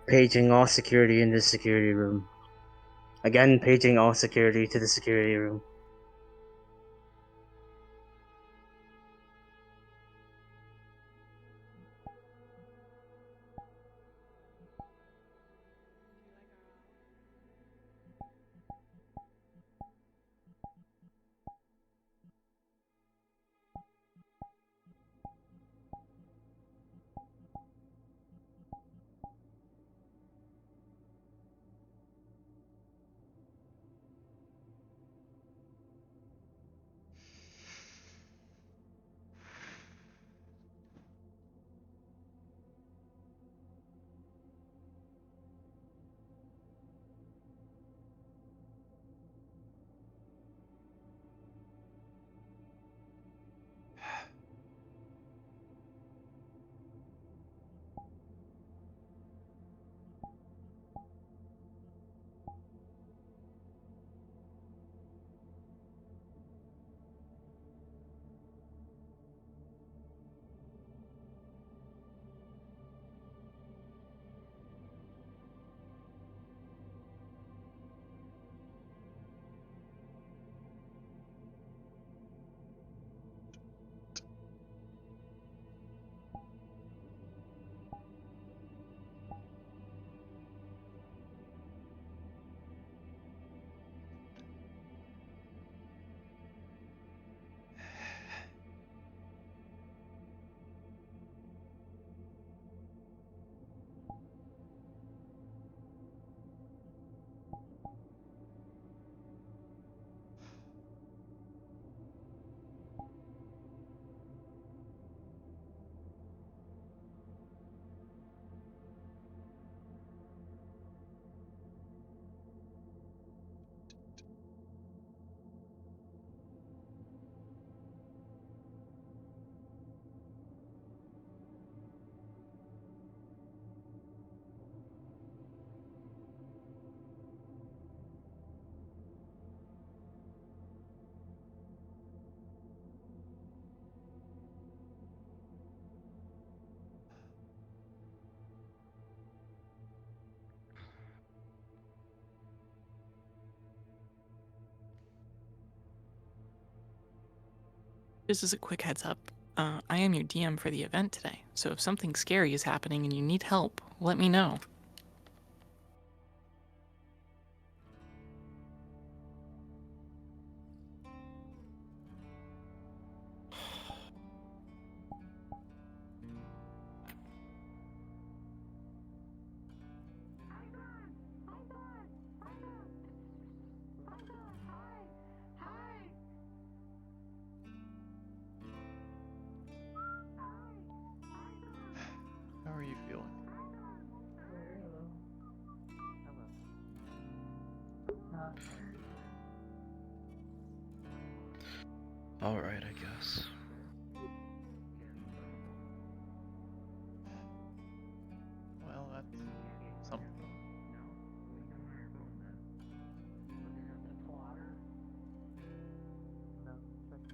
Paging all security in this security room. Again, paging all security to the security room. Just as a quick heads up, I am your DM for the event today, so if something scary is happening and you need help, let me know. How are you feeling? Alright, I guess. Well, that's something.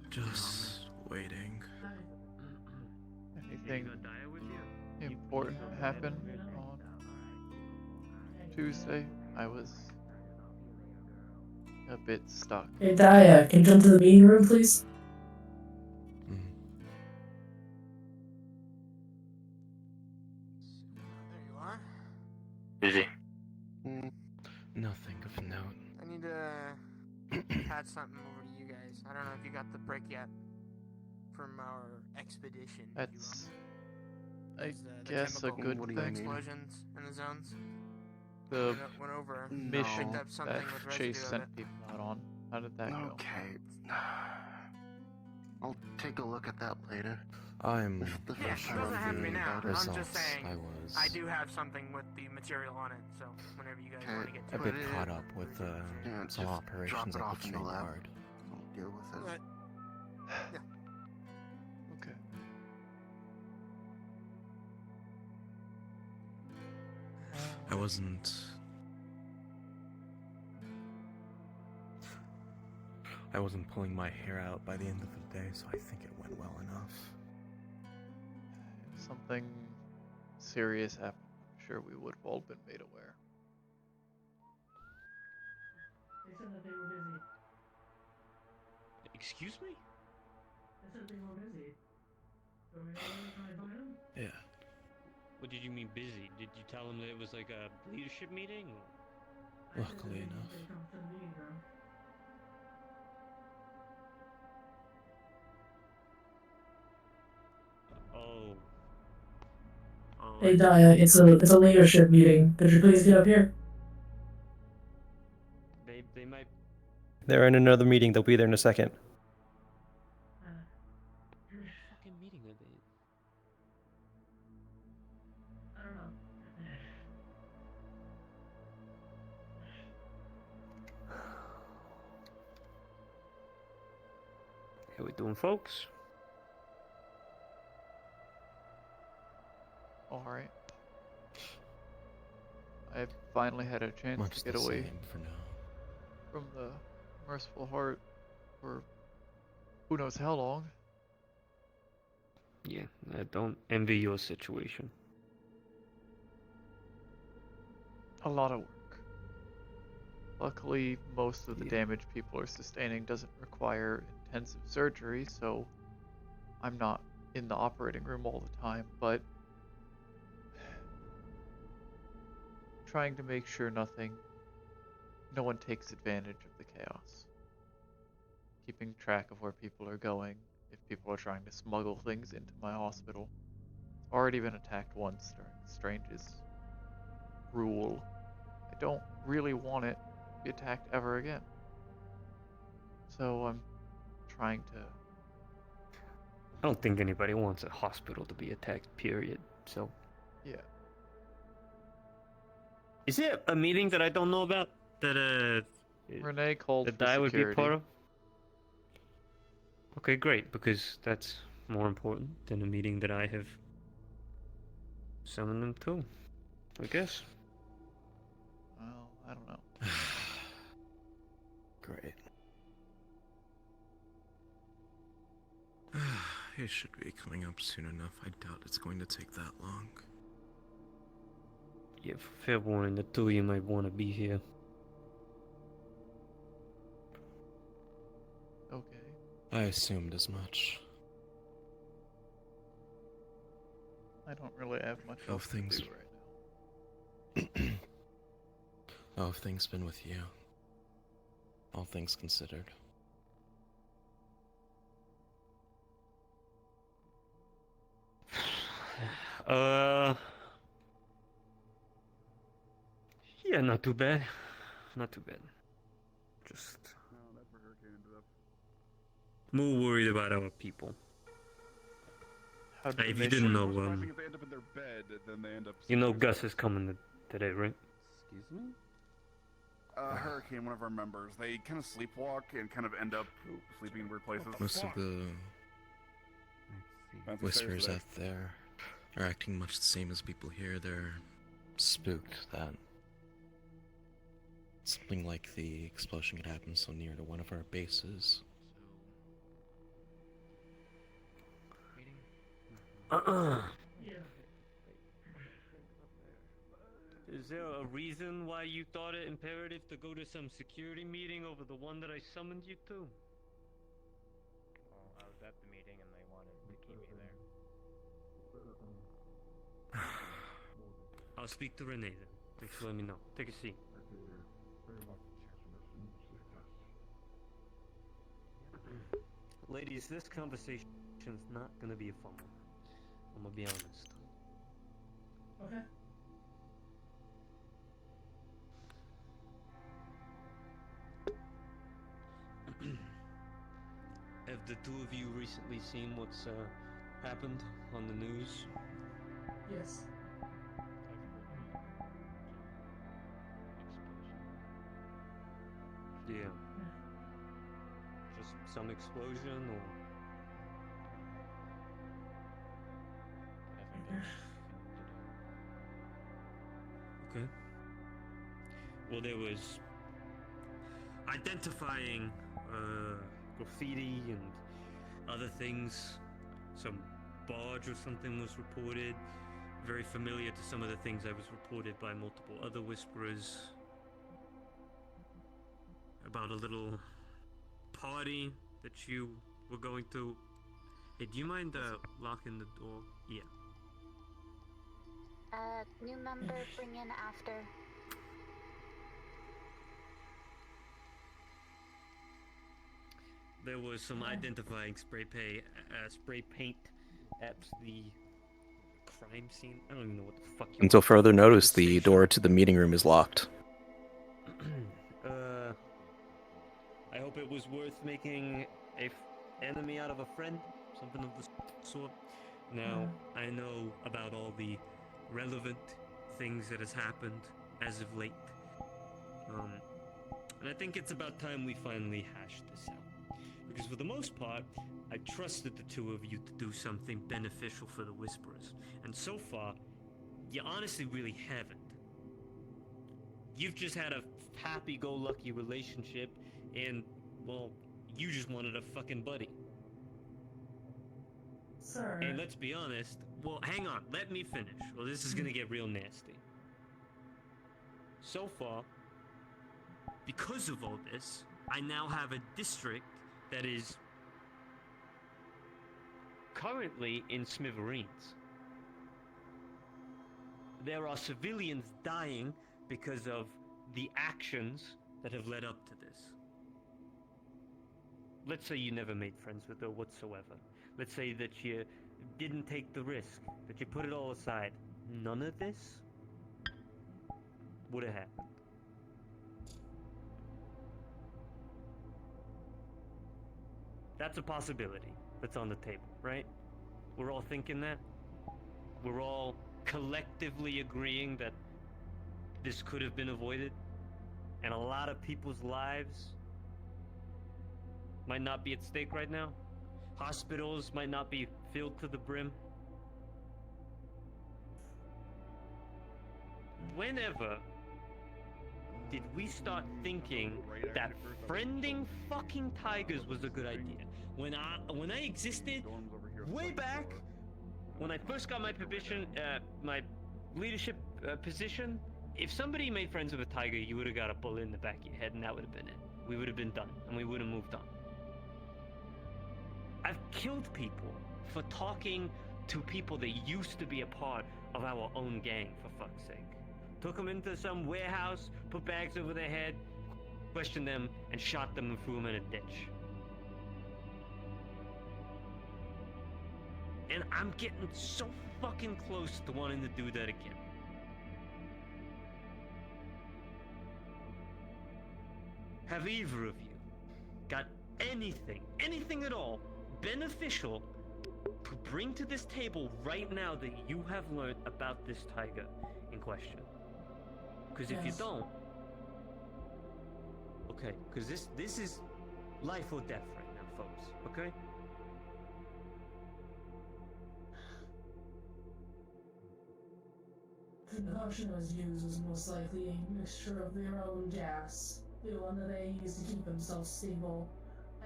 Just waiting. Anything important happened on Tuesday? I was a bit stuck. Hey, Daya, can you come to the meeting room, please? Mm. There you are. Busy. Nothing of note. I need to patch something over to you guys. I don't know if you got the break yet from our expedition. That's, I The guess, a chemical good What do you thing. explosions in the zones. The Went over, mission picked up something that with Chase residue of sent it. people out on. How did that go? Okay. I'll take a look at that later. I'm This is the Yeah, first it time doesn't I'm have to be hearing now. about it. I'm just results. saying, I I was do have something with the material on it, so whenever you guys Okay, want to get a to bit it. caught up with Yeah, some just operations drop it at off the in the chain lab. guard. I'll deal with it. Right. Yeah. Okay. I wasn't. I wasn't pulling my hair out by the end of the day, so I think it went well enough. Something serious happened, I'm sure we would have all been made aware. They said that they were busy. Excuse me? They said they were busy. So we know where to try and find them? Yeah. What did you mean busy? Did you tell them that it was like a leadership meeting? Or? I said that Luckily they enough. They come to the meeting room. Oh. Oh. Hey Daya, it's a leadership meeting. Could you please get up here? They might. They're in another meeting. They'll be there in a second. What fucking meeting are they? I don't know. How we doing, folks? All right. I finally had a chance Much to get the away same for now. from the merciful heart for who knows how long. Yeah, I don't envy your situation. A lot of work. Luckily, most of the Yeah. damage people are sustaining doesn't require intensive surgery, so I'm not in the operating room all the time, but trying to make sure no one takes advantage of the chaos. Keeping track of where people are going, if people are trying to smuggle things into my hospital. It's already been attacked once during Strange's rule. I don't really want it to be attacked ever again. So I'm trying to... I don't think anybody wants a hospital to be attacked, period. So, Yeah. is it a meeting that I don't know about? That Renee called that for I would be security. part of? Okay, great, because that's more important than a meeting that I have summoned them to, I guess. Well, I don't know. Great. It should be coming up soon enough. I doubt it's going to take that long. Yeah, fair warning, the two of you might want to be here. Okay. I assumed as much. I don't really have much How else have to things- do right now. How have things been with you? All things considered. Yeah, not too bad. Not too bad. Just more worried about our people. How did If the you didn't mission- know, Most surprising if they end up in their bed, then they end up. you know sleeping Gus together. is coming today, right? Excuse me. Hurricane, one of our members. They kind of sleepwalk and kind of end up sleeping in weird places. Most of the Fancy whisperers stairs out there are acting much the same as people here. They're spooked that something like the explosion could happen so near to one of our bases. Yeah. Is there a reason why you thought it imperative to go to some security meeting over the one that I summoned you to? Well, I was at the meeting and they wanted to keep me there. I'll speak to Renee then. Thanks for letting me know. Take a seat. Ladies, this conversation's not gonna be a fun one. I'm gonna be honest. Okay. Have the two of you recently seen what's happened on the news? Yes. Yeah. Just some explosion or... Okay. Well, there was identifying graffiti and other things. Some barge or something was reported. very familiar to some of the things I was reported by multiple other whisperers about a little party that you were going to. Hey, do you mind locking the door? Yeah. New member bring in after. There was some identifying spray paint at the crime scene. I don't even know what the fuck. Until further notice, the door to the meeting room is locked. I hope it was worth making a enemy out of a friend, something of the sort. Now, I know about all the relevant things that has happened as of late. And I think it's about time we finally hash this out. Because for the most part, I trusted the two of you to do something beneficial for the Whisperers. And so far, you honestly really haven't. You've just had a happy-go-lucky relationship, and, well, you just wanted a fucking buddy. Sir. And let's be honest, well, hang on, let me finish, or this is gonna get real nasty. So far, because of all this, I now have a district that is currently in smithereens. There are civilians dying because of the actions that have led up to this. Let's say you never made friends with her whatsoever. Let's say that you didn't take the risk, that you put it all aside. None of this would have happened. That's a possibility that's on the table, right? We're all thinking that. We're all collectively agreeing that this could have been avoided, and a lot of people's lives might not be at stake right now. Hospitals might not be filled to the brim. Whenever did we start thinking that friending fucking tigers was a good idea? When I existed way back, when I first got my my leadership position, if somebody made friends with a tiger, you would have got a bullet in the back of your head, and that would have been it. We would have been done, and we would have moved on. I've killed people for talking to people that used to be a part of our own gang, for fuck's sake. Took them into some warehouse, put bags over their head, questioned them, and shot them and threw them in a ditch. And I'm getting so fucking close to wanting to do that again. Have either of you got anything at all, beneficial to bring to this table right now that you have learned about this tiger in question? Because if you don't, okay, because this is life or death right now, folks, okay? The concoction that was used was most likely a mixture of their own gas, the one that they used to keep themselves stable,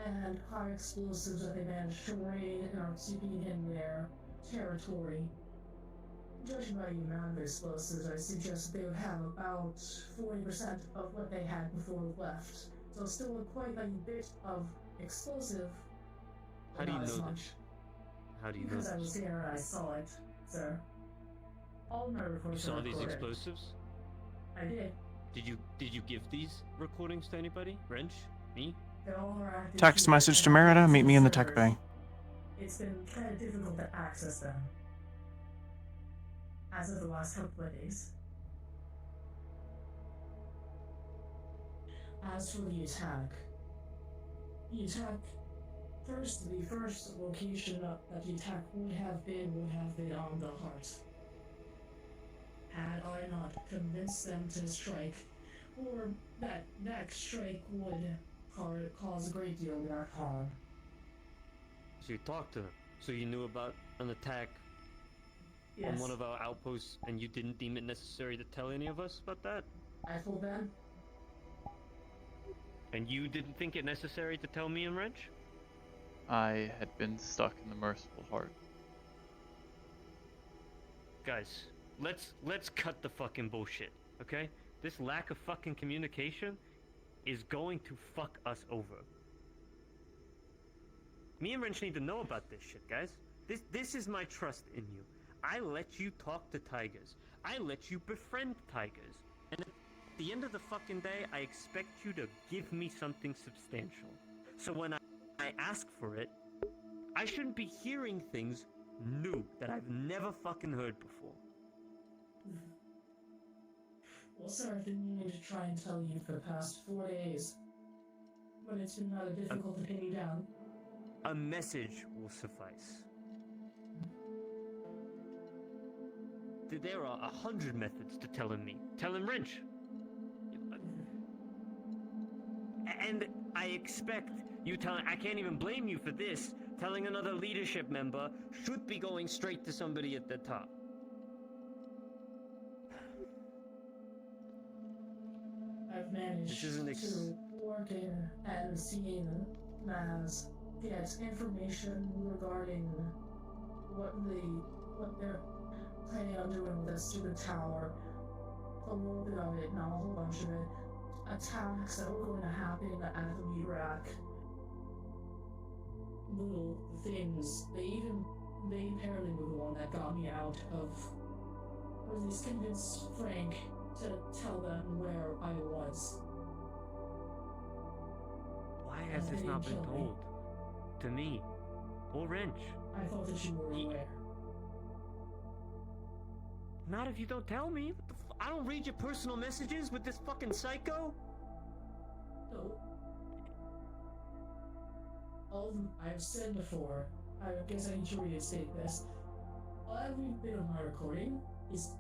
and high explosives that they managed to raid and are keeping in their territory. Judging by the amount of explosives, I suggest they would have about 40% of what they had before we left. So still quite a bit of explosive. How do you know as this? much. How do you know Because I this? was here and I saw it, sir. All my You reports saw are these recorded. explosives? I did. Did you give these recordings to anybody? Wrench? Me? They're all active Text here message to and Merida, meet me in the servers. tech bay. It's been kind of difficult to access them. As of the last couple of days. As for the attack, the first location that the attack would have been on the heart. Had I not convinced them to strike, or that next strike would cause a great deal more harm. So you talked to them. So you knew about an attack on Yes. one of our outposts, and you didn't deem it necessary to tell any of us about that? I told them. And you didn't think it necessary to tell me and Wrench? I had been stuck in the Merciful Heart. Guys, let's cut the fucking bullshit, okay? This lack of fucking communication is going to fuck us over. Me and Wrench need to know about this shit, guys. This is my trust in you. I let you talk to tigers. I let you befriend tigers. And at the end of the fucking day, I expect you to give me something substantial. So when I ask for it, I shouldn't be hearing things new that I've never fucking heard before. Well, sir, I've been meaning to try and tell you for the past 4 days, but it's been rather difficult to pin you down. A message will suffice. There are 100 methods to telling me. Telling Wrench. And I expect you telling... I can't even blame you for this. Telling another leadership member should be going straight to somebody at the top. I've managed to work in and seen Maz get information regarding what they're planning on doing with the stupid tower. A little bit of it, not a whole bunch of it. Attacks that were going to happen at the meat rack. Little things. They apparently were the one that got me out of, or at least convinced Frank to tell them where I was. Why has this not been told? To me. Or Wrench. I thought that you were aware. Not if you don't tell me. What the I don't read your personal messages with this fucking psycho. No. I've said before, I guess I need to reinstate this. Every bit of my recording is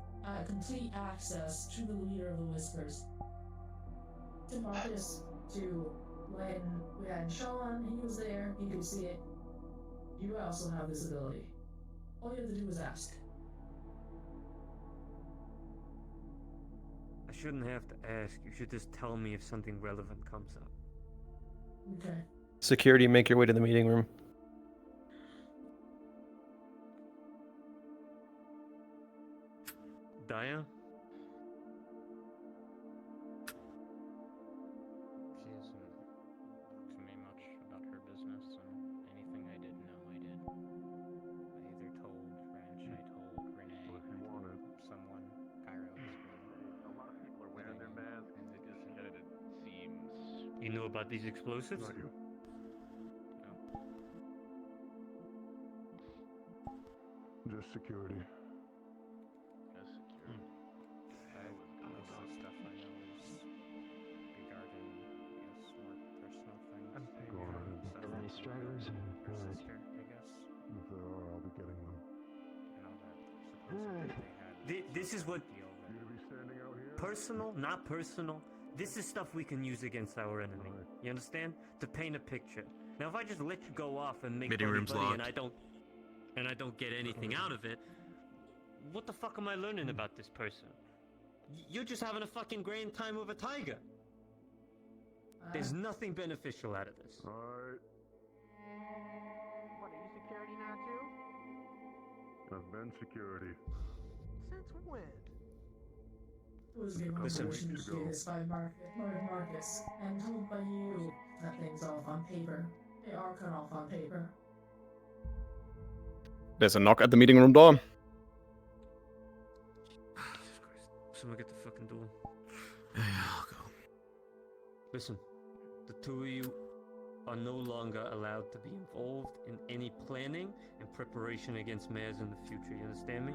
complete access to the leader of the Whispers. To Marcus, to when we had Sean, he was there, he could see it. You also have visibility. All you have to do is ask. I shouldn't have to ask. You should just tell me if something relevant comes up. Okay. Security, make your way to the meeting room. Daya? She hasn't talked to me much about her business, and anything I did know, I did. I either told Wrench, I told Renee, I told someone, Cairo as well. A lot of people are wearing their masks and they just said it seems... You know about these explosives? No. Just security. Just security. Most of the stuff I know is regarding, yes, more personal things. Go on ahead. Stuff Are there any stragglers in your parents? sister, I guess. If there are, I'll be getting them. You know that supposedly they had This is what... deal that You to be standing out here? Personal, not personal. This is stuff we can use against our enemy. You understand? To paint a picture. Now, if I just let you go off and make Meeting room's buddy locked. and I don't get anything out of it, what the fuck am I learning about this person? You're just having a fucking grand time with a tiger. There's nothing beneficial out of this. Alright, What, are you security now too? I've been security. Since when? It was given Listen. permission to do this by Marcus, and told by you that things off on paper. They are cut off on paper. There's a knock at the meeting room door. Jesus Christ. Someone get the fucking door. Yeah, I'll go. Listen, the two of you are no longer allowed to be involved in any planning and preparation against mayors in the future. You understand me?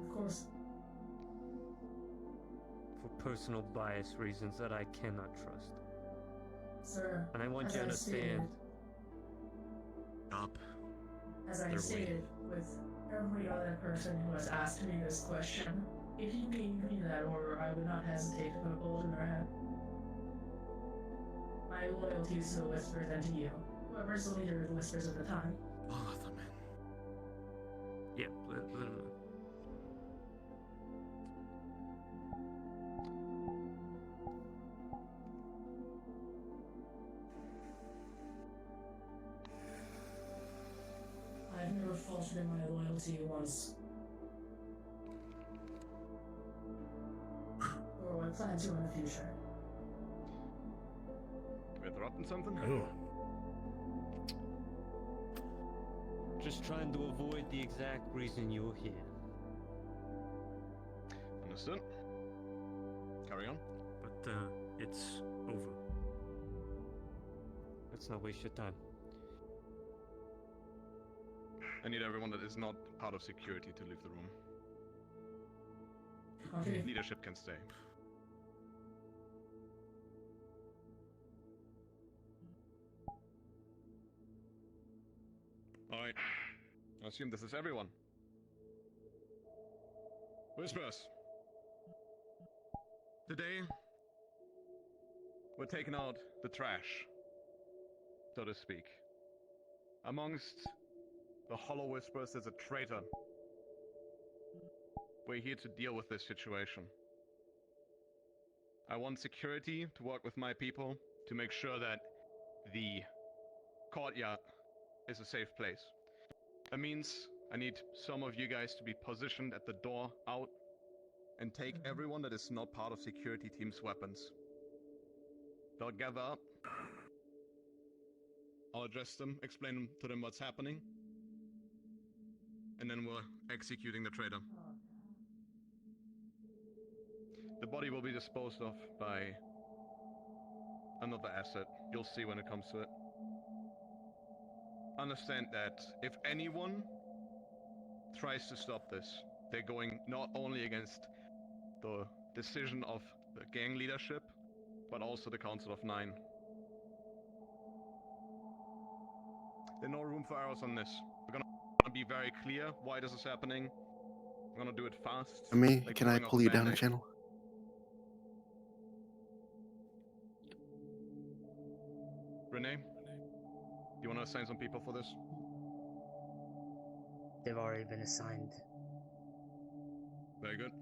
Of course. For personal bias reasons that I cannot trust. Sir, And I want as you to I understand. stated, Stop. as I They're stated with every other person who has asked me this question, if you gave me that order, I would not hesitate to put a bullet in their head. My loyalty is to the Whispers and to you, whoever's the leader of the Whispers at the time. I'll let them in. Yeah, let him know. I've never faltered in my loyalty once. plan to in the future. Can we interrupt something? Oh. Just trying to avoid the exact reason you're here. Understood. Carry on. But, it's over. Let's not waste your time. I need everyone that is not part of security to leave the room. Okay. Leadership can stay. Alright. I assume this is everyone. Whispers. Today, we're taking out the trash, so to speak. Amongst the Hollow Whispers is a traitor. We're here to deal with this situation. I want security to work with my people to make sure that the courtyard is a safe place. That means I need some of you guys to be positioned at the door out and take everyone that is not part of security team's weapons. They'll gather up. I'll address them, explain to them what's happening. And then we're executing the traitor. The body will be disposed of by another asset. You'll see when it comes to it. Understand that if anyone tries to stop this, they're going not only against the decision of the gang leadership, but also the Council of Nine. There's no room for errors on this. We're gonna be very clear why this is happening. We're gonna do it fast. Me, like can I pulling off pull a you down a Band-Aid. channel? Renee, do you want to assign some people for this? They've already been assigned. Very good.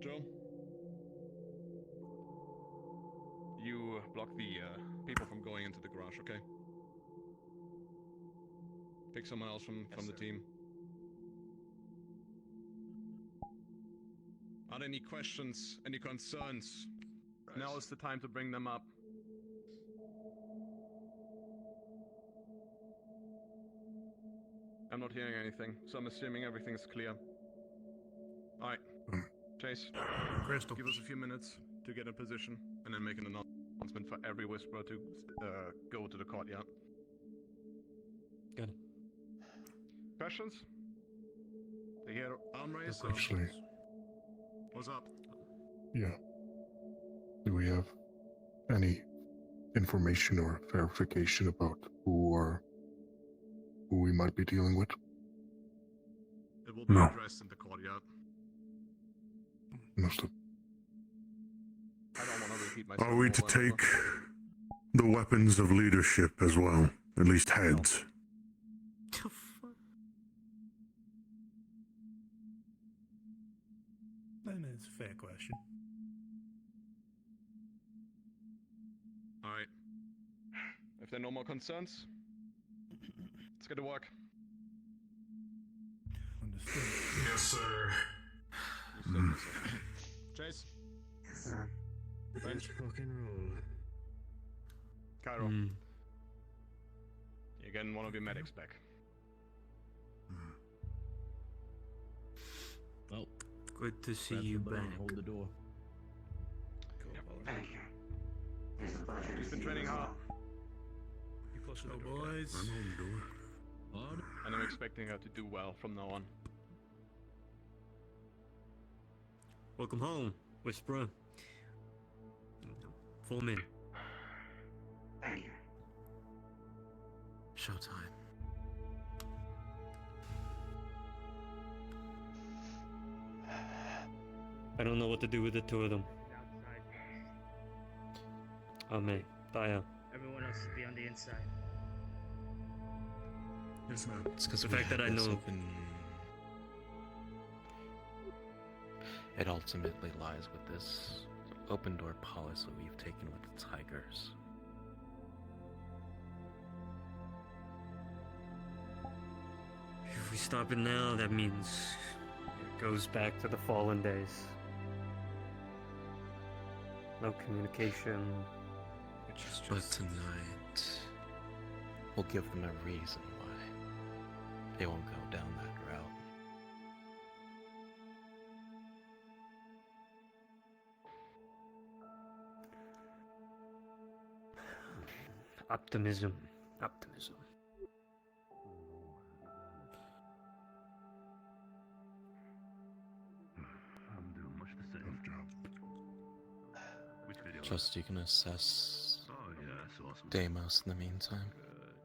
Joe, you block the people from going into the garage, okay? Pick someone else from the team. Are there any questions, any concerns? Now is the time to bring them up. I'm not hearing anything, so I'm assuming everything's clear. Alright. Chase, Crystal. give us a few minutes to get in position, and then make an announcement for every Whisperer to go to the courtyard. Good. Questions? They hear arm raise? No or- Actually, What's up? yeah. Do we have any information or verification about who we might be dealing with? It will be No. addressed in the courtyard. Understood. I don't want to repeat myself. Are we to over and over. take the weapons of leadership as well? At least heads? That's a fair question. Alright. If there are no more concerns, let's get to work. Understood. Yes, sir. You said yes, sir. Chase? Yes, sir. French? Fucking roll. Cairo? Mm. You're getting one of your medics back. Well, good to see you back. Hold the door. Thank you. He's been training hard. You close to So, the door. boys. I'm on the door. Hard. And I'm expecting her to do well from now on. Welcome home, Whisperer. Form in. Thank you. Showtime. I don't know what to do with the two of them. Ame, Daya. Everyone else should be on the inside. Yes, ma'am. It's because The fact that I know. It ultimately lies with this open door policy we've taken with the Tigers. If we stop it now, that means it goes back to the fallen days. no communication. It's just. But tonight, we'll give them a reason why they won't go down that route. Optimism. Optimism. I'm doing much the same. Tough job. Which video? Just you can assess Oh yeah, that's awesome. Deimos in the meantime.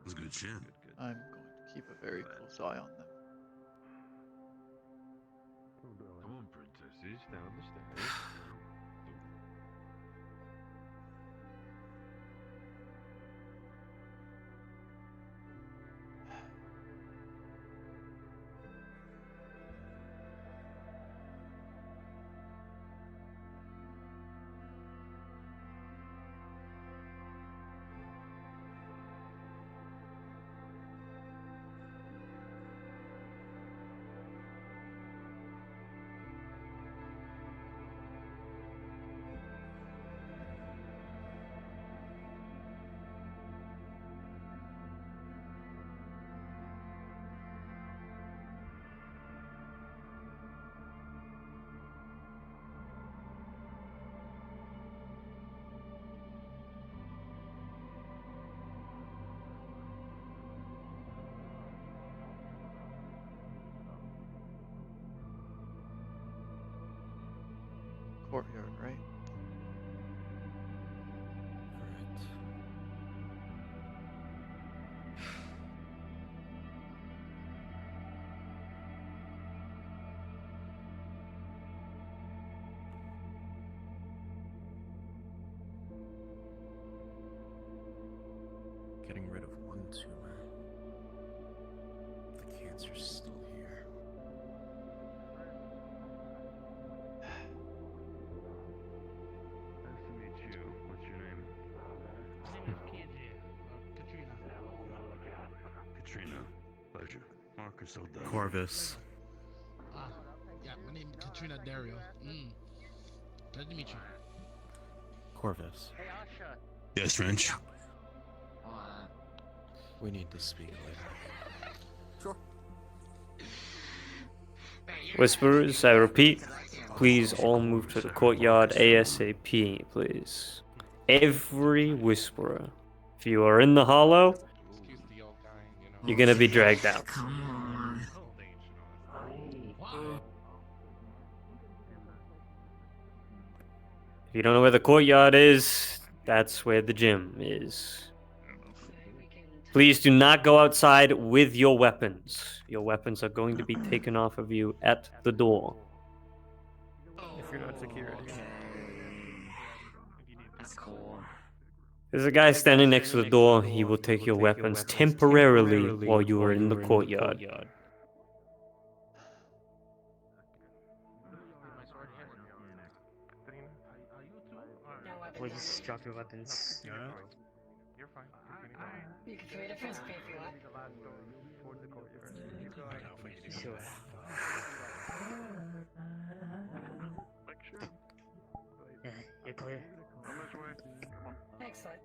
That's good shit. I'm going to keep a very close eye on them. Come on, princesses, down the stairs. Courtyard, right? Getting rid of one tumor. The cancer's still here. Nice to meet you. What's your name? Katrina. Pleasure. Marcus O'Donnell. Corvus. Yeah, my name is Katrina Dario. Pleasure to meet you. Corvus. Hey, Asha. Yes, French. We need to speak later. Sure. Whisperers, I repeat, please all move to the courtyard ASAP, please. Every whisperer. If you are in the hollow, you're gonna be dragged out. If you don't know where the courtyard is, that's where the gym is. Please do not go outside with your weapons. Your weapons are going to be taken off of you at the door. If you're not security. That's cool. There's a guy standing next to the door. He will take your weapons temporarily while you are in the courtyard. Please drop your weapons. You're fine. You can trade a first pay if you want. Sure. Yeah, you're clear. Excellent.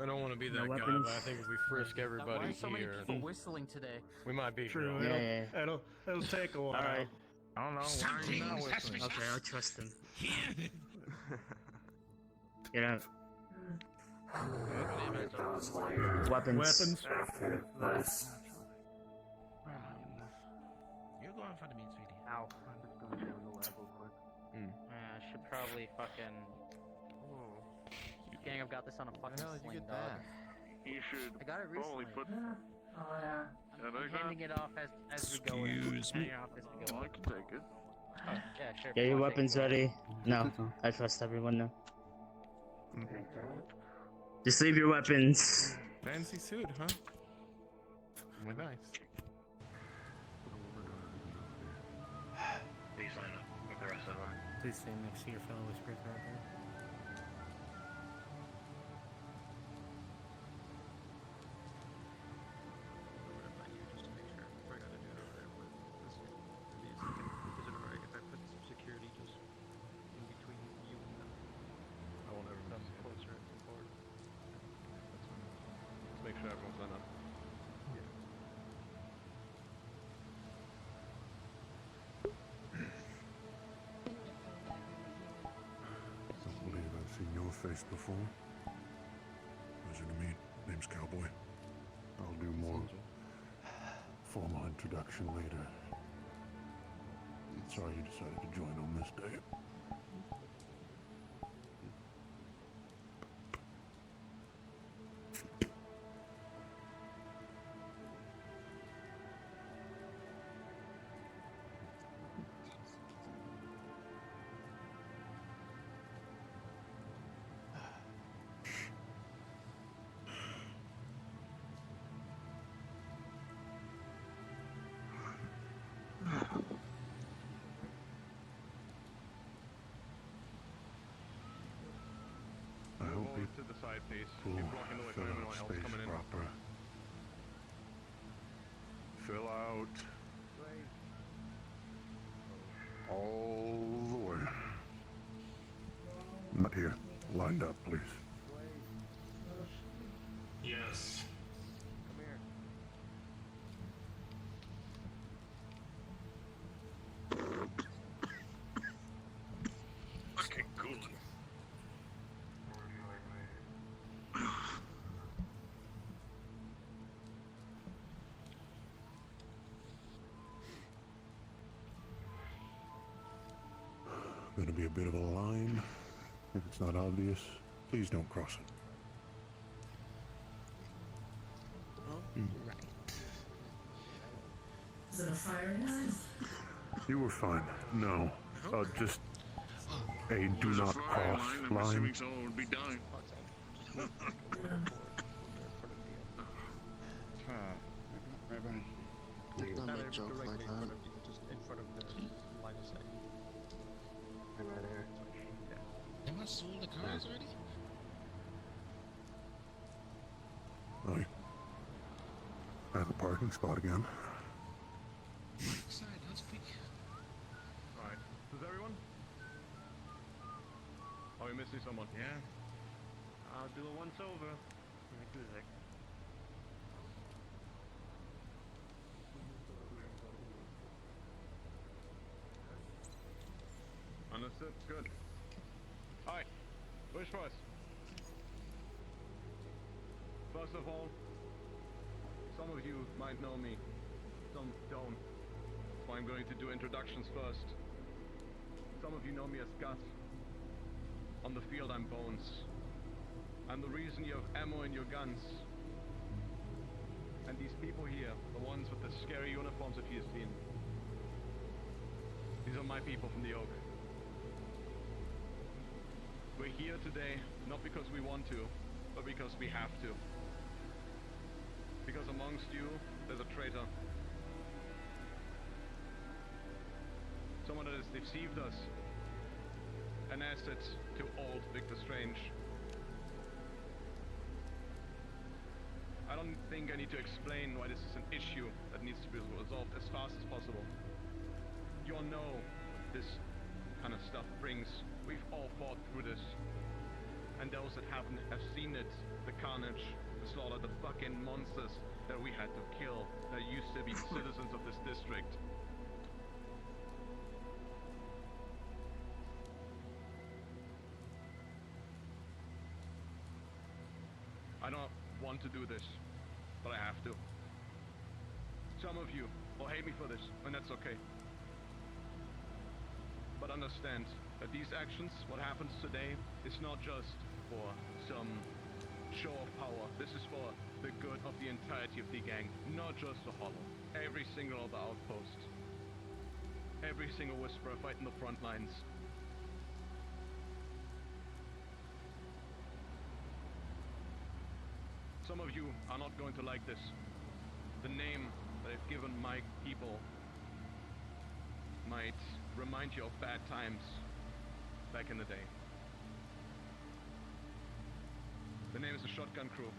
I don't want to be that No guy, weapons. but I think if we frisk everybody Why are so many here, people whistling today? we might be True. here. It'll take a while. Alright. I don't know. Why are you not whistling? Okay, I'll trust him. Get out. Weapons. You're going for the meat, sweetie. Ow. I should probably fucking. Gang, I've got this on a fucking sling, dog. You should I got it probably recently. put. Oh yeah. I'm handing it off as we go in. Excuse me. Handing it off as we go I in. can take it. Oh, yeah, sure. Get your I'll take weapons it. ready. No, I trust everyone now. Just leave your weapons. Fancy suit, huh? Well, nice. Please line up with the rest of them. Please stand next to your fellow whisperers out there. place before? Pleasure to meet. Name's Cowboy. I'll do more formal introduction later. Sorry you decided to join on this day. I hope you to the side, please. pull You're blocking the way from fill everyone out else space coming in. proper. Fill out all the way. Not here. Lined up, please. Yes. Come here. Okay, cool. Gonna be a bit of a line. If it's not obvious, please don't cross it. Right. Is it a fire knife? You were fine. No. Just a do not cross I'm assuming line. someone would be dying. Let's not make jokes like that. Just in front of the line of sight. Right there. Am I sold the cars already? I have a parking spot again. Side, let's quick. Alright. Does everyone? Are we missing someone? Yeah. I'll do a once over. Give me 2 seconds. Understood. Good. Alright. Which first? First of all, some of you might know me, some don't. So I'm going to do introductions first. Some of you know me as Gus. On the field, I'm Bones. I'm the reason you have ammo in your guns. And these people here, the ones with the scary uniforms if you've seen. These are my people from the Oak. We're here today, not because we want to, but because we have to. Because amongst you, there's a traitor. Someone that has deceived us. An asset to old Victor Strange. I don't think I need to explain why this is an issue that needs to be resolved as fast as possible. You all know what this kind of stuff brings. We've all fought through this. And those that haven't have seen it, the carnage, the slaughter, the fucking monsters that we had to kill that used to be citizens of this district. I don't want to do this, but I have to. Some of you will hate me for this, and that's okay. But understand that these actions, what happens today, is not just for some show of power. This is for the good of the entirety of the gang, not just the Hollow. Every single other outpost. Every single Whisperer fighting the front lines. Some of you are not going to like this. The name that I've given my people might remind you of bad times back in the day. The name is the Shotgun Crew.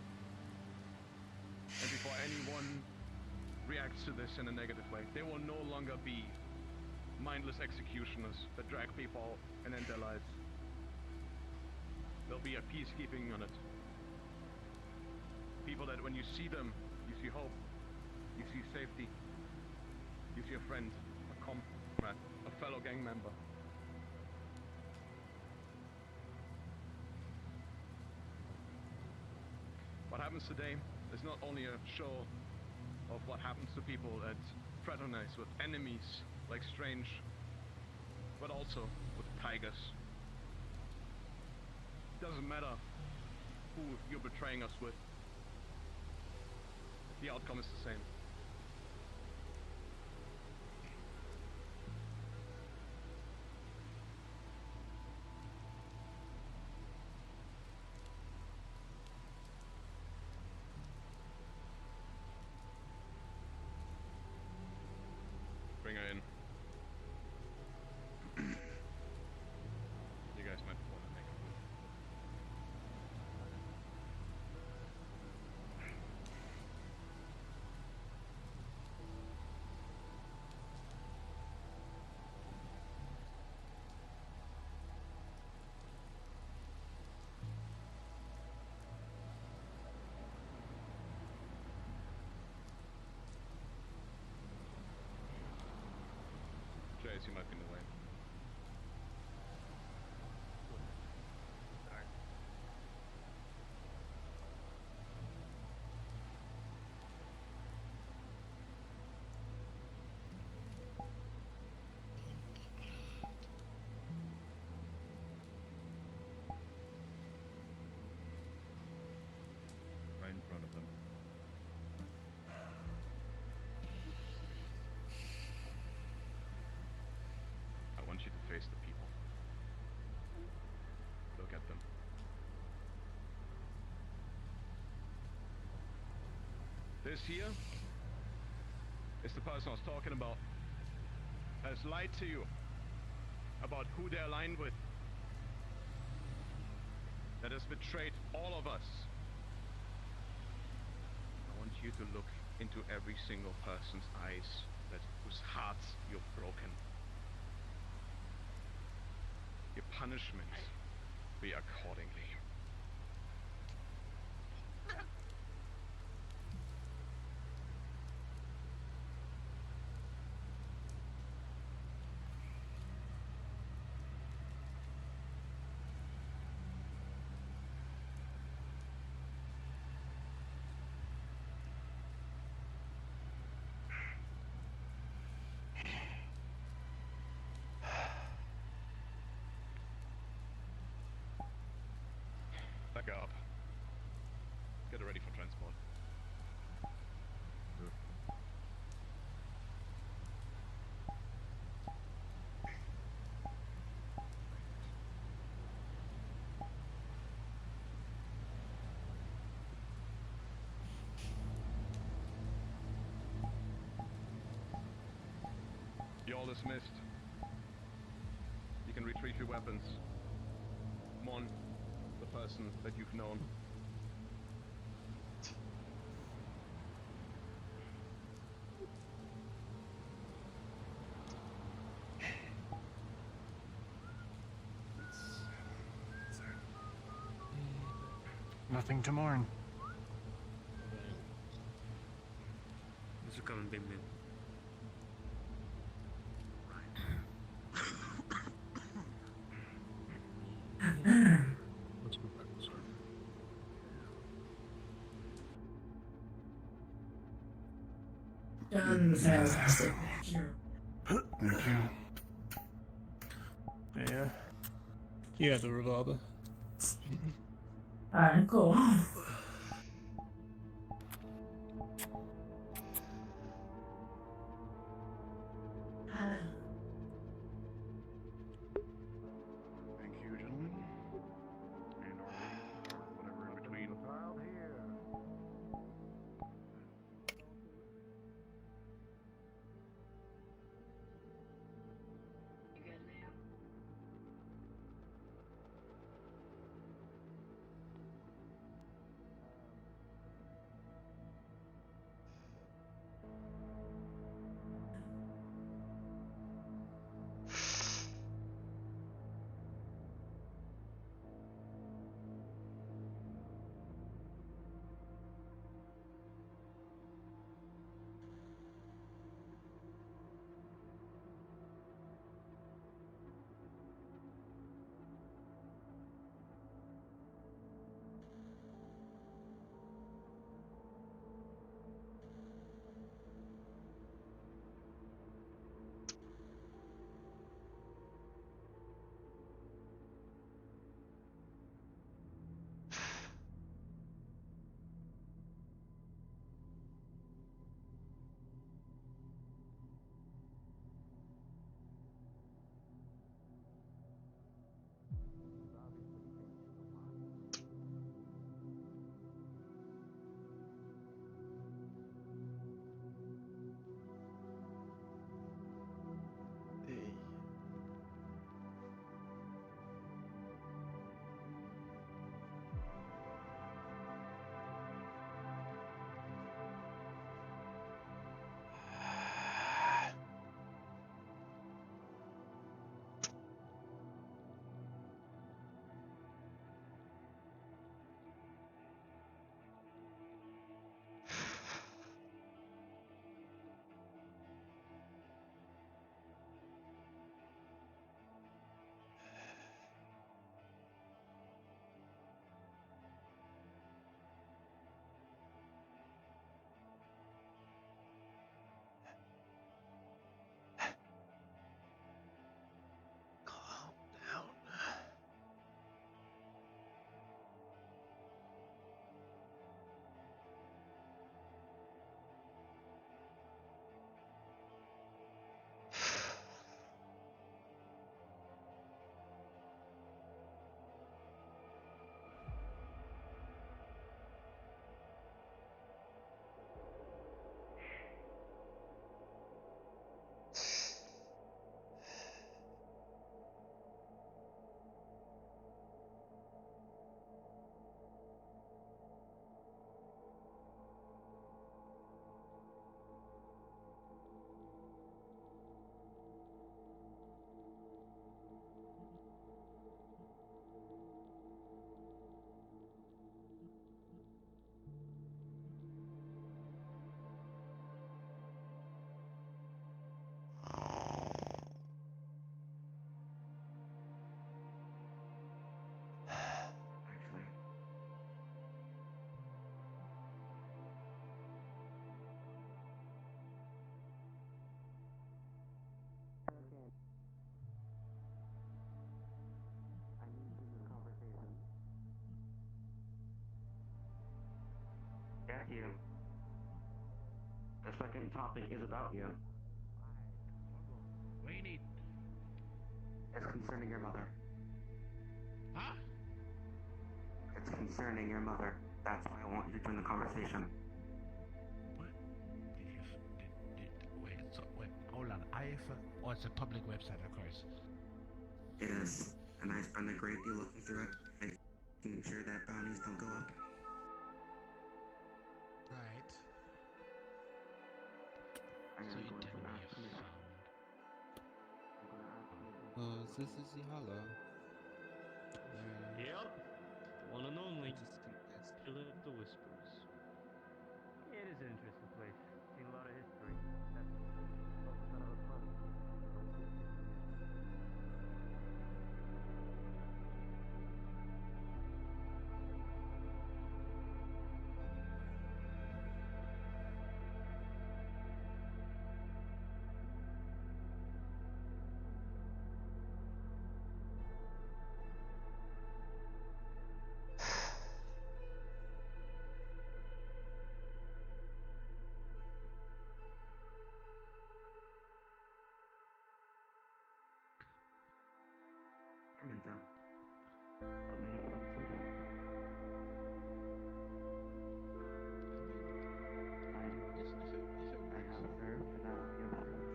And before anyone reacts to this in a negative way, they will no longer be mindless executioners that drag people and end their lives. There'll be a peacekeeping unit. People that when you see them, you see hope, you see safety, you see a friend, a comrade, a fellow gang member. happens today is not only a show of what happens to people that fraternize with enemies like Strange, but also with tigers. It doesn't matter who you're betraying us with. The outcome is the same. Bring her in. You guys might want to make a move. Jace, you might be in the way. Sorry. Right in front of them. I want you to face the people. Look at them. This here is the person I was talking about. Has lied to you about who they're aligned with. That has betrayed all of us. I want you to look into every single person's eyes whose hearts you've broken. Your punishment be accordingly. Back up. Get ready for transport. You're all dismissed. You can retrieve your weapons. Mon, the person that you've known. Nothing to mourn. Thanks for coming, big man. Let's go back inside. Done. Fantastic. Thank you. Thank you. Yeah. You have the revolver. Alright, cool. Thank you, gentlemen. And our ladies, or whatever in between. get you. The second topic is about you. What do you need? It's concerning your mother. Huh? It's concerning your mother. That's why I want you to join the conversation. What? Wait, hold on. Oh, it's a public website, of course. It is, and I spend a great deal looking through it, making sure that bounties don't go up. Right. I am So you going tell to me ask you you. found. This is Ihala. Yep. The one and only. Just confessed. Killer of the Whispers. It is an interesting place. Seen a lot of history. That's also kind of a fun. Come in, John. I have observed that your presence.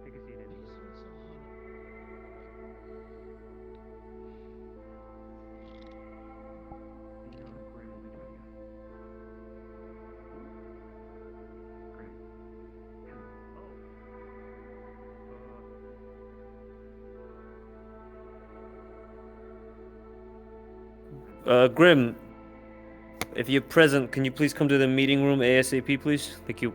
Take a seat, Andy. You know that Grim will be joining us. Grim. Him. Grim, if you're present, can you please come to the meeting room ASAP, please? Thank you.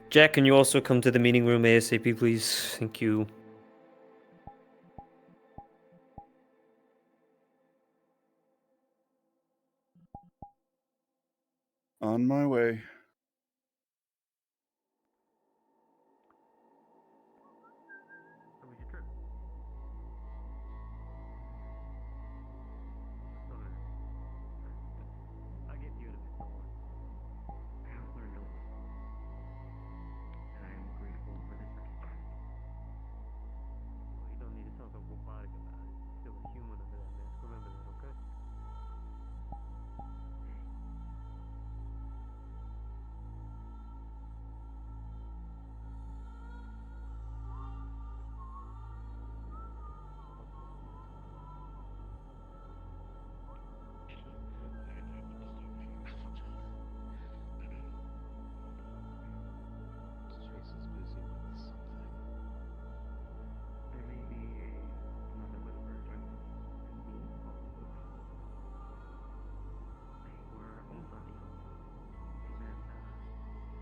Jack, can you also come to the meeting room ASAP, please? Thank you. On my way. How was your trip? I'll get to you in a bit, don't worry. I have learned a lot. And I am grateful for this opportunity. Well, you don't need to sound so robotic about it. You're still a human under that mask. Remember that, okay? Jason's busy with something. There may be another whisper joining us, and we follow the group. They were owned by the named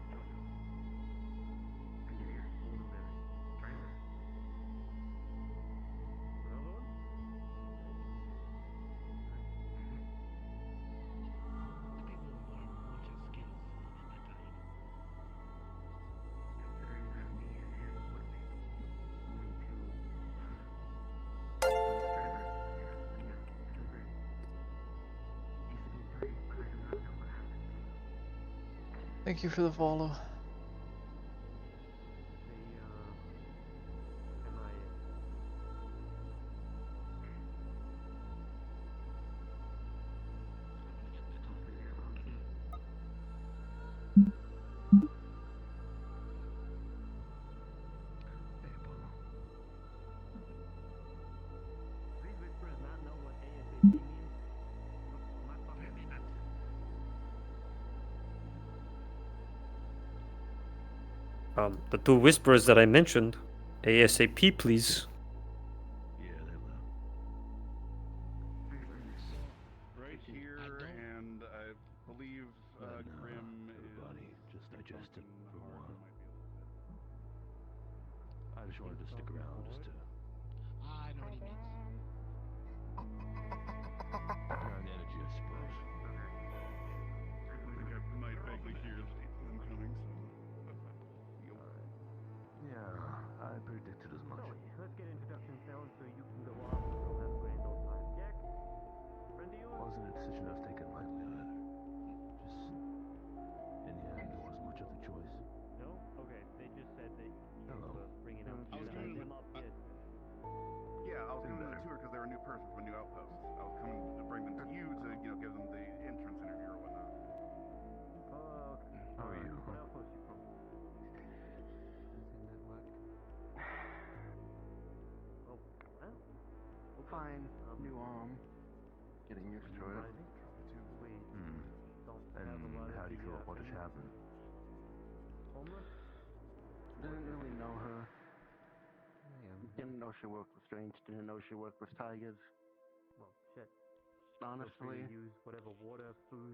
Jojo. Engineer, older driver. Another one? Considering that me and him would make only two drivers here, yeah, it's a great. Used to be three, but I do not know what happened. Thank you for the follow. These whispers not know what ASAP means? My fucking the two whispers that I mentioned. ASAP, please. Yeah, they will. around just to I know what he means. Background energy, I suppose. I think I might vaguely hear them coming, so. Yeah, I predicted as much. So, let's get introductions down so you can go off and we'll have a grand old time. Jack, friend of yours? Wasn't a decision I was taking lightly either. Just, in the end, there wasn't much other choice. No? Okay, they just said that you Hello. were bringing up. I was you coming them up, yes. Yeah, I was coming to the tour because they're a new person from a new outpost. I was coming to bring them to you to, give them the entrance interview or whatnot. Oh, okay. How are you? What outpost you from? Oh, well. Fine. New arm. Getting used to it. We don't have a And lot how of do you the, feel about what just happened? homeless? Didn't really know her. Didn't know she worked with Strange. Didn't know she worked with Tigers. Well, shit. Honestly, Feel free to use whatever water, food,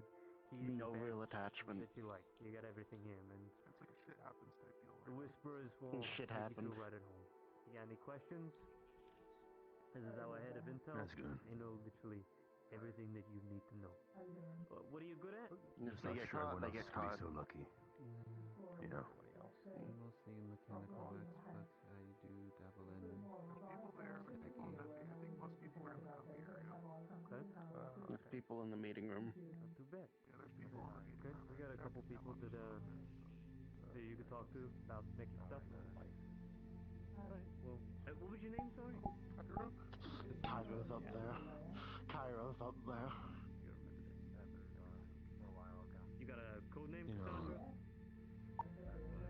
heating, no beds real attachment. that you like. You got everything here, man. It's like a shit happens type deal. The Whisperers will Shit make happens. you feel right at home. You got any questions? This is our head of intel. That's good. They know literally everything that you need to know. What are you good at? Just not sure everyone else is going to be so lucky. Yeah. Mostly mechanical work, but I do dabble in People there, I think most people are in the company area. Okay. There's people in the meeting room. Not too bad. Yeah, there's people in the meeting Okay, room. we got a couple people that you could talk to about making stuff. Alright, well, what was your name, sorry? Cairo's up there. Cairo's up there. You got a code name, You know, Cassandra?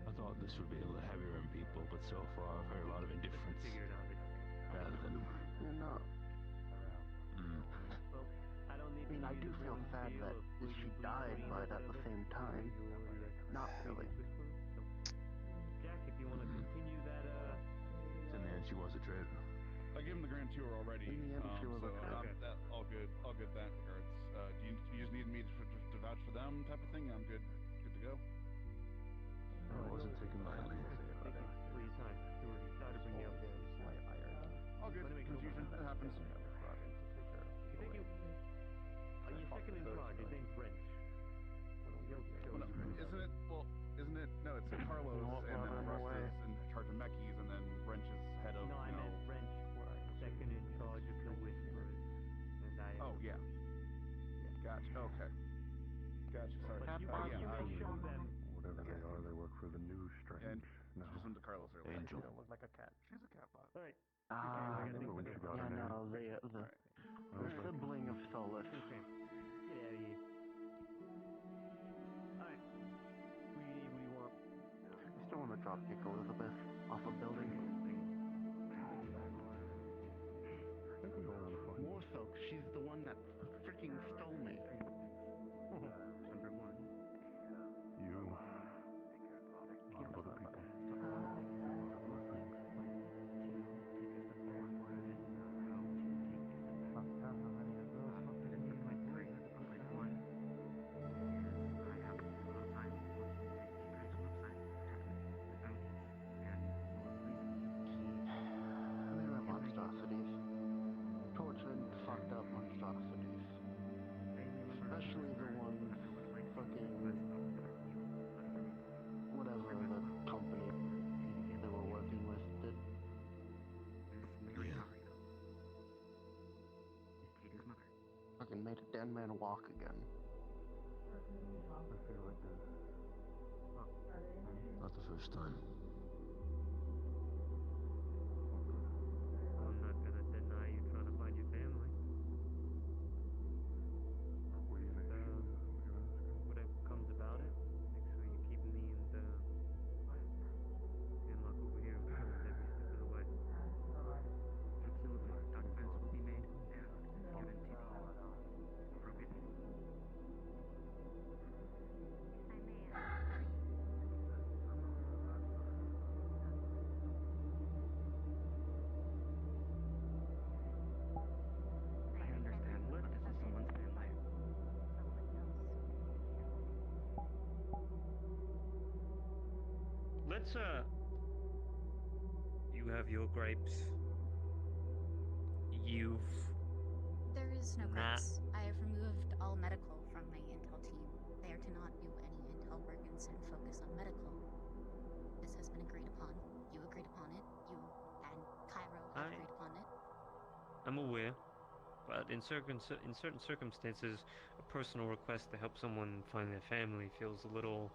I thought this would be a little heavier on people, but so far I've heard a lot of indifference. Figure it out. Rather than. You're not. Well, I don't need I mean, I do feel sad that she died, but at the same time, not really. Jack, if you want to continue that, In the end, she was a traitor. I gave him the grand tour already, In the end, she was so okay. all good in that regards. Do you just need me to vouch for them type of thing? I'm good to go. I wasn't taking lightly. Thank you for your time. Sorry to bring you up there. All good. Confusion, that happens. Thank you. Your second in charge, his name's Wrench. Well, no, isn't it? No, it's Carlos, and then Rust is in charge of Mechis, and then Wrench is head of, No, I meant Wrench, second in charge of the Whisperers. And I. Oh, yeah. Gotcha, okay. Gotcha, sorry. But you may show them. Whatever they are, they work for the new Strange. And No. just went to Carlos earlier. Angel. Look like a cat. She's a cat bot. Alright. Ah, I remember when she got yeah, her name. no, the sibling of Solus. Get out of here. Alright. What do you want? I still want to drop kick Elizabeth off a building. I think we all want to fucking. More so, 'cause she's the one that freaking stole me. Number one. You. A lot of other people. They were monstrosities. Tortured, fucked up monstrosities. Especially the ones fucking whatever the company they were working with did. Yeah. Fucking made a dead man walk again. I feel like this. Not the first time. I'm not gonna deny you trying to find your family. Whatever comes about it, make sure you keep me and luck over here informed every step of the way. Absolutely. Documents will be made and given to the appropriate people. I understand, but this is someone's family. Let's you have have your gripes. You've There is no not. gripes. I have removed all medical from my intel team. They are to not do any intel work, instead focus on medical. This has been agreed upon. You agreed upon it. You and Cairo have agreed upon it. I'm aware, but in certain circumstances, a personal request to help someone find their family feels a little.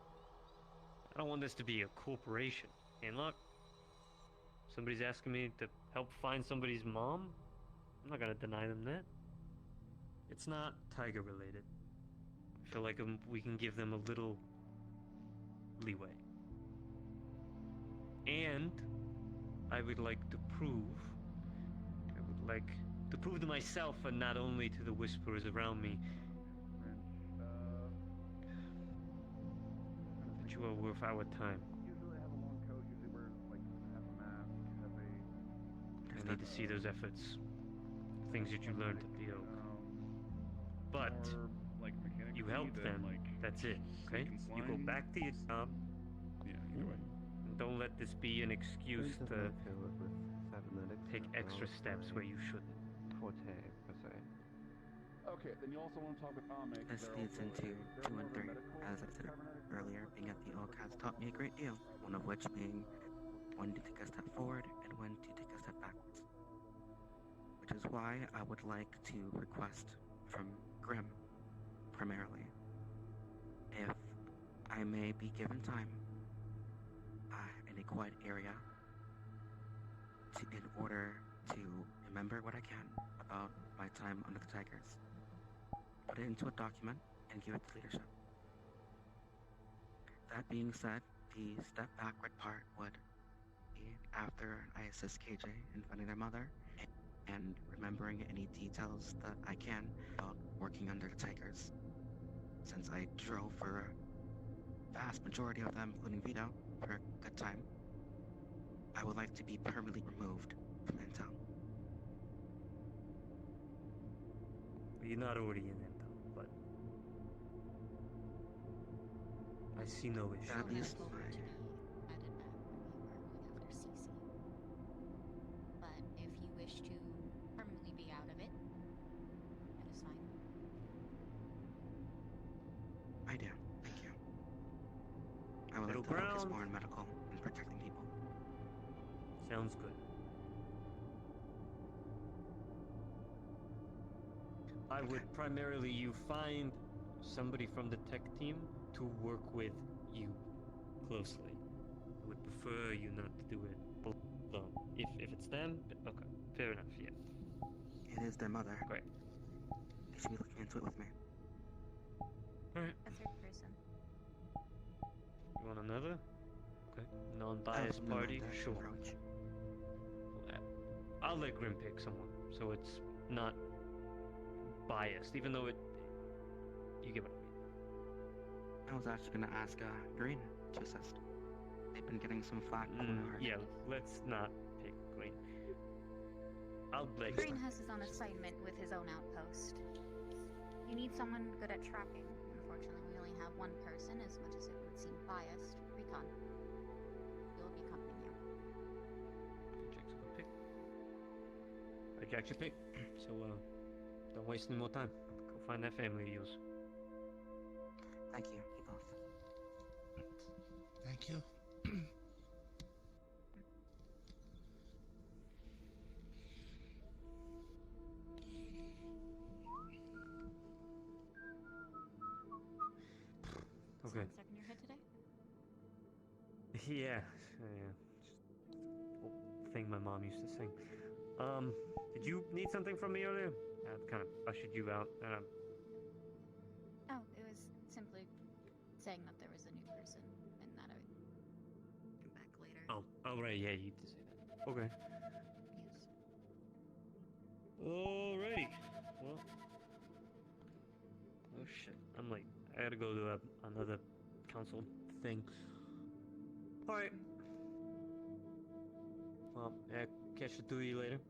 I don't want this to be a corporation. And look, somebody's asking me to help find somebody's mom. I'm not gonna deny them that. It's not Tiger related. I feel like we can give them a little leeway. And I would like to prove to myself and not only to the whisperers around me that you are worth our time. Usually I have a long coat, usually wear like have a mask, have a I need to see those efforts, things that you learned to feel. But like you help them. That's it. Okay. You go back to your job. Yeah, either way. And don't let this be an excuse Friends of to mine who work with cybernetics take are extra well steps where you shouldn't. Forte, per se. Okay, then you also want to talk with Ame. This leads into 2 and 3. As I said earlier, being at the OCAS taught me a great deal, one of which being when to take a step forward and when to take a step backwards. Which is why I would like to request from Grimm, primarily, if I may be given time in a quiet area in order to remember what I can about my time under the Tigers, put it into a document, and give it to leadership. That being said, the step backward part would be after I assist KJ in finding their mother and remembering any details that I can about working under the Tigers. Since I drove for a vast majority of them, including Vito, for a good time, I would like to be permanently removed from Intel. You're not already in Intel, but I see no issue. At least to be added back when we were going after CC. But if you wish to permanently be out of it, that is fine. I do, thank you. I would Middle like to focus ground. more on medical and protecting people. Sounds good. I would primarily you find somebody from the tech team to work with you closely. I would prefer you not to do it alone. If it's them, okay, fair enough. Yeah. It is their mother. Great. They should be looking into it with me. All right. A third person. You want another? Okay. Non-biased party. Sure. I'll let Grim pick someone, so it's not biased, even though you get what I mean. I was actually gonna ask Green to assist. They've been getting some flack from her. Yeah, let's not pick Green. I'll let Green has his own assignment with his own outpost. You need someone good at tracking. Unfortunately, we only have one person, as much as it would seem biased. Recon. He'll be accompanying you. Jack's a good pick. Alright, Jack's your pick. So, don't waste any more time. Go find that family of yours. Thank you, you both. Thank you. Okay. Stuck in your head today? Yeah. Old thing my mom used to sing. Did you need something from me earlier? I kind of ushered you out. Oh, it was simply saying that there was a new person and that I would come back later. Oh, right, yeah, you did say that. Okay. Alrighty. Well. Oh shit, I'm late. I gotta go to another council thing. Alright. Well, yeah, catch the two of you later.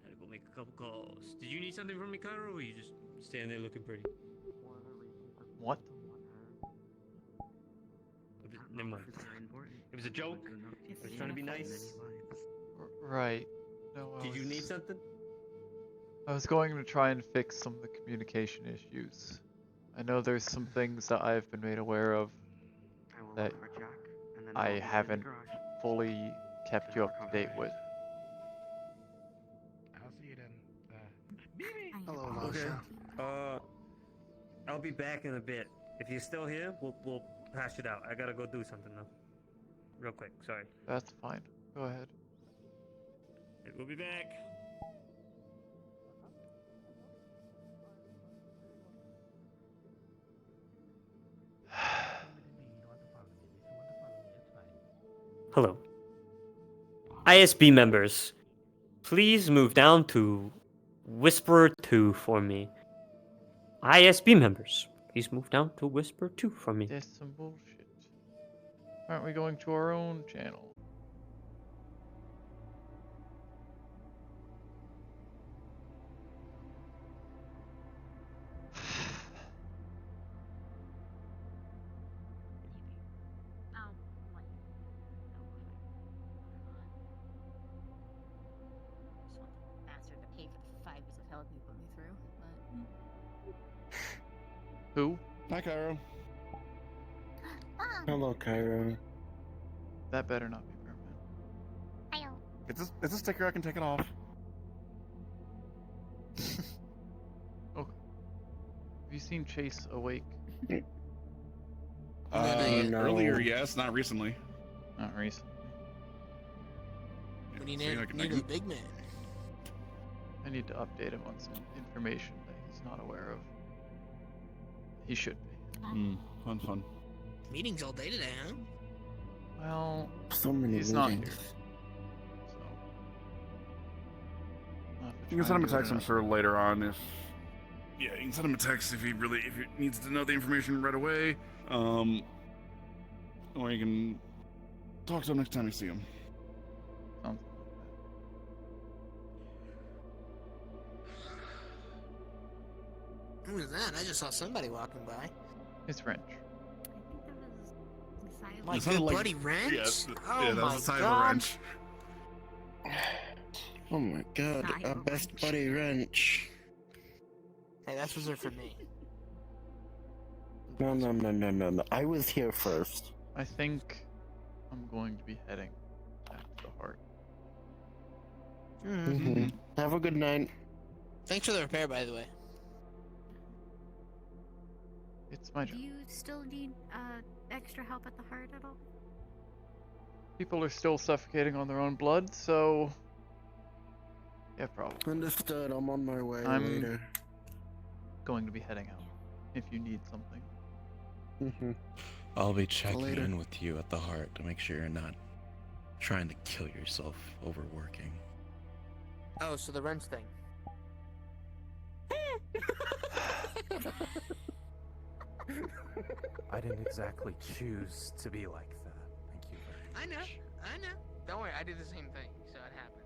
Gotta go make a couple calls. Did you need something from me, Cairo, or were you just standing there looking pretty? What? never mind. It was a joke. I was trying to be nice. Right. No, Did you need something? I was going to try and fix some of the communication issues. I know there's some things that I've been made aware of that I haven't fully kept you up to date with. I'll see you then. Hello, Okay. Lasha. I'll be back in a bit. If you're still here, we'll hash it out. I gotta go do something though. Real quick, sorry. That's fine. Go ahead. We'll be back. Hello. ISB members, please move down to Whisperer 2 for me. ISB members, please move down to Whisper 2 for me. That's some bullshit. Aren't we going to our own channel? Bastard to pay for the 5 years of hell you put me through, but... Who? Hi, Cairo. Hello, Cairo. That better not be permanent. It's a sticker. I can take it off. Okay. Have you seen Chase awake? No. Earlier, yes, not recently. Not recently. We need, See, I can- need a big man. I need to update him on some information that he's not aware of. He should be. Fun. Meetings all day today, huh? Well, So many he's not here. meetings. So. I'll have to You can try send him and a do it text, I'm another- sure, later on if... Yeah, you can send him a text if he needs to know the information right away. Or you can talk to him next time you see him. Something Who was that? I just saw somebody walking by. It's Wrench. My It sounded good like- buddy Wrench? Yeah, Oh that my was the time god. of Wrench. Oh my god, our best buddy Wrench. Hey, that's reserved for me. No. I was here first. I think I'm going to be heading back to the heart. Mm-hmm. Have a good night. Thanks for the repair, by the way. It's my Do job. you still need extra help at the heart at all? People are still suffocating on their own blood, so yeah, probably. Understood. I'm on my way I'm later. going to be heading out. If you need something. I'll be checking Later. in with you at the heart to make sure you're not trying to kill yourself overworking. Oh, so the Wrench thing. I didn't exactly choose to be like that. Thank you very much. I know. Don't worry, I do the same thing, so it happens.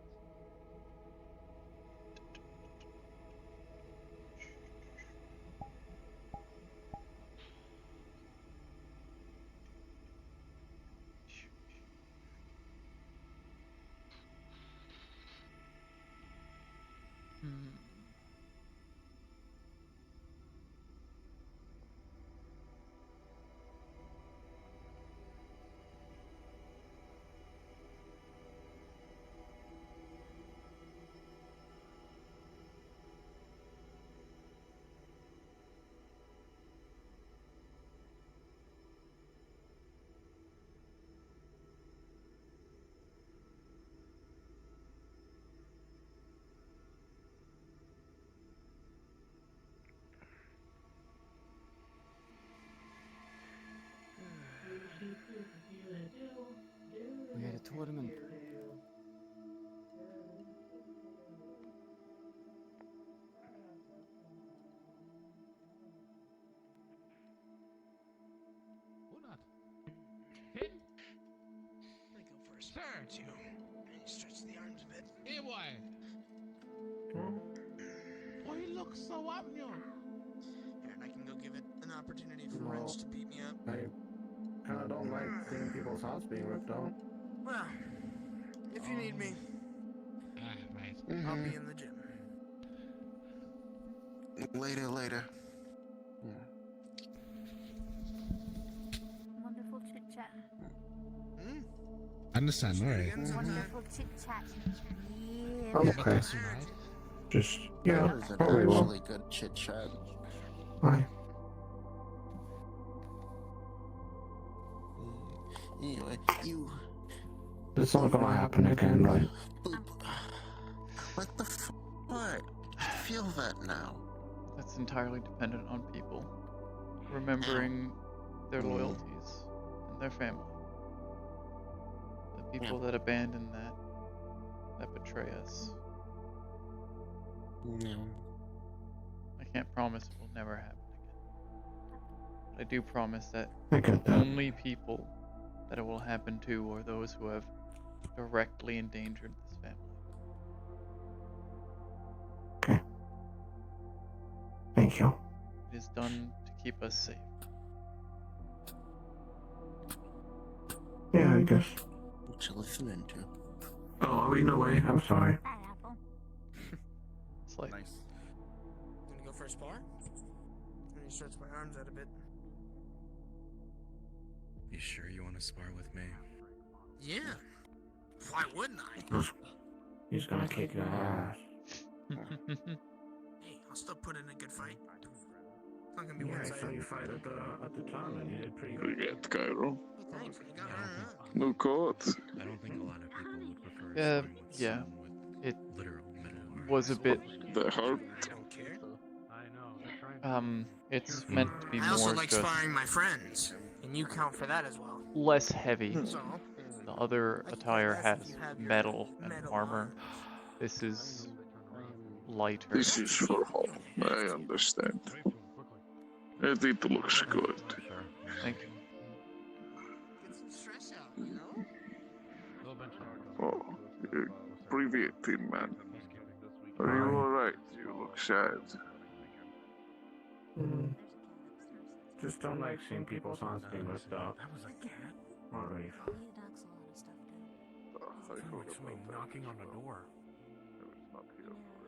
We had a tournament. Who not? Tim? I'm gonna go first. Sir! You. And stretch the arms a bit. Hey, boy! Why you look so up, yo? Here, and I can go give it an opportunity for Wrench to beat me up. kind of don't like seeing people's house being ripped out. Well, if you need me, Right. I'll be in the gym. Later. Wonderful chit chat. I understand, alright. Wonderful chit chat. Yeah. I'm okay. Just, yeah, That was an probably will. actually good chit chat. Bye. Anyway, you. It's not gonna happen again, right? What the what? I feel that now. That's entirely dependent on people remembering their loyalties and their family. The people that abandon that betray us. I can't promise it will never happen again. But I do promise that I get the that. only people that it will happen to are those who have directly endangered this family. Okay. Thank you. It is done to keep us safe. Yeah, I guess. What you listening to? Oh, no way. I'm sorry. It's like nice. Gonna go for a spar? Let me stretch my arms out a bit. You sure you want to spar with me? Yeah. Why wouldn't I? He's gonna kick your ass. Hey, I'll still put in a good fight. It's not gonna be Yeah, I one-sided. saw you fight at the tournament. You did pretty Pretty good. good, Cairo. Hey, thanks. You got her up. No court. I don't think a lot of people would prefer Yeah, sparring with yeah. someone with It literal metal arms. was a bit. The heart. Don't care. It's meant to be I also more like just sparring my friends, and you count for that as well. less heavy. So, The other attire guess has if you have your metal and metal armor. This is lighter. This is for home. I understand. It looks good. Thank you. get some stress out, you know? Oh, you private team, man. Are you alright? You look sad. Just don't like seeing people's hands being ripped out. That was a cat? Already. I heard about that. Knocking on the door. I was not here for